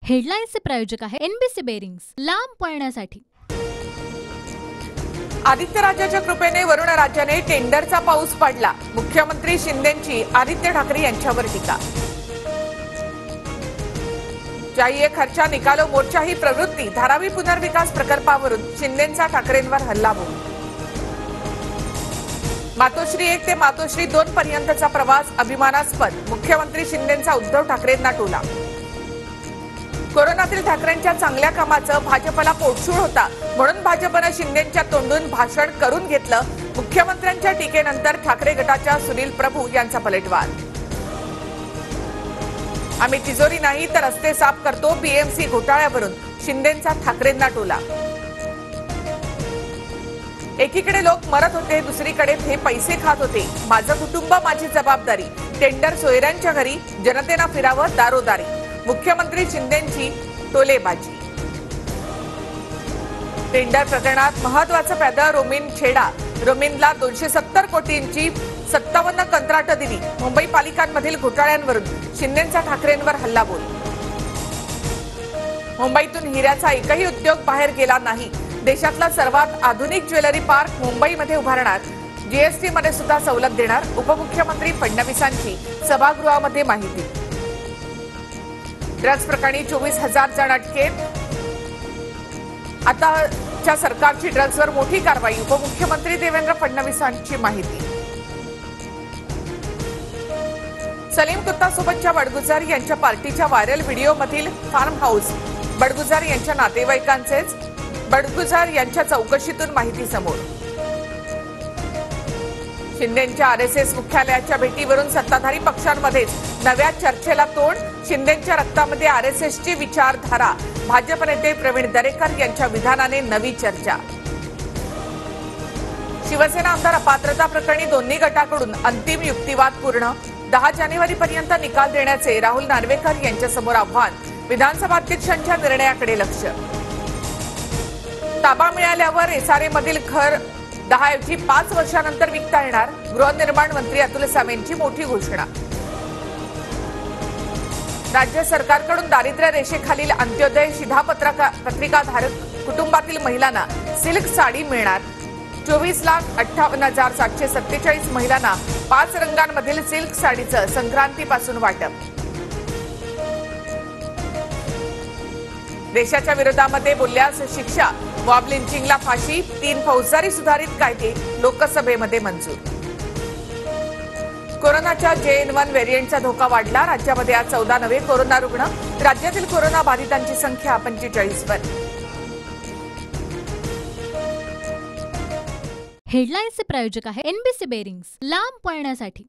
हेडलाईन्सचे प्रायोजक आहे NBC bearings, लांब पळण्यासाठी। आदित्यराजाच्या कृपेने वरुण राज्याने टेंडरचा पाऊस पाडला। मुख्यमंत्री शिंदेंची आदित्य ठाकरे यांच्यावर टीका। चाहिए खर्चा निकालो मोर्चा ही प्रवृत्ती, धारावी पुनर्विकास प्रकल्पावरून शिंदेंचा ठाकरेंवर हल्लाबोल। मातोश्री 1 ते मातोश्री 2 पर्यंतचा प्रवास अभिमानास्पद, मुख्यमंत्री शिंदेंचा उद्धव ठाकरेंना टोला। कोरोनातील ठाकरेंच्या चांगल्या कामाचं भाजपला पोटशूळ होता, म्हणून भाजपनं शिंदेंच्या तोंडून भाषण करून घेतलं। मुख्यमंत्र्यांच्या टीकेनंतर ठाकरे गटाच्या सुनील प्रभू यांचा पलटवार। आम्ही तिजोरी नाही तर रस्ते साफ करतो, बीएमसी घोटाळ्यावरून शिंदेंचा ठाकरेंना टोला। एकीकडे लोक मरत होते, दुसरीकडे ते पैसे खात होते। माझं कुटुंब माझी जबाबदारी, टेंडर सोयऱ्यांच्या घरी, जनतेनं फिरावं दारोदारी। मुख्यमंत्री शिंदेंची टोलेबाजी। टेंडर प्रकरणात महत्वाचा पैदा रोमिन छेडा। रोमिनला 270 कोटींची 57 कंत्राटं दिली। मुंबई पालिकांमधील घोटाळ्यांवरून शिंदेंचा ठाकरेंवर हल्लाबोल। मुंबईतून हिऱ्याचा एकही उद्योग बाहेर गेला नाही। देशातला सर्वात आधुनिक ज्वेलरी पार्क मुंबईमध्ये उभारणार। जीएसटी मध्ये सुद्धा सवलत देणार। उपमुख्यमंत्री फडणवीसांची सभागृहामध्ये माहिती। ड्रग्ज प्रकरणी 24,000 जण अटकेत। आताच्या सरकारची ड्रग्जवर मोठी कारवाई। उपमुख्यमंत्री देवेंद्र फडणवीसांची माहिती। सलीम कुत्तासोबतच्या बडगुजर यांच्या पार्टीच्या व्हायरल व्हिडिओमधील फार्म हाऊस, बडगुजर यांच्या नातेवाईकांचेच। बडगुजर यांच्या चौकशीतून माहिती समोर। शिंदेंच्या आरएसएस मुख्यालयाच्या भेटीवरून सत्ताधारी पक्षांमध्येच नव्या चर्चेला तोंड। शिंदेंच्या रक्तामध्ये आरएसएसची विचारधारा। भाजप नेते प्रवीण दरेकर यांच्या विधानाने नवी चर्चा। शिवसेना आमदार अपात्रता प्रकरणी दोन्ही गटाकडून अंतिम युक्तिवाद पूर्ण। 10 जानेवारीपर्यंत निकाल देण्याचे राहुल नार्वेकर यांच्यासमोर आव्हान। विधानसभा अध्यक्षांच्या निर्णयाकडे लक्ष। ताबा मिळाल्यावर एसआरए मधील घर 10 ऐवजी 5 वर्षानंतर विकता येणार। गृहनिर्माण मंत्री अतुल सावेंची मोठी घोषणा। राज्य सरकारकडून दारिद्र्य रेषेखालील अंत्योदय शिधापत्रिकाधारक कुटुंबातील महिलांना सिल्क साडी मिळणार। 24,58,747 महिलांना 5 रंगांमधील सिल्क साडीचं संक्रांतीपासून वाटप। देशाच्या विरोधामध्ये बोलल्यास शिक्षा, मॉब लिंचिंगला फाशी, 3 फौजदारी सुधारित कायदे लोकसभेमध्ये मंजूर। कोरोनाच्या JN1 व्हेरियंटचा धोका वाढला। राज्यामध्ये आज 14 नवे कोरोना रुग्ण। राज्यातील कोरोना बाधितांची संख्या 45 वर। हेडलाईन्सचे प्रायोजक आहे एनबीसी बेरिंग्स, लांब पळण्यासाठी।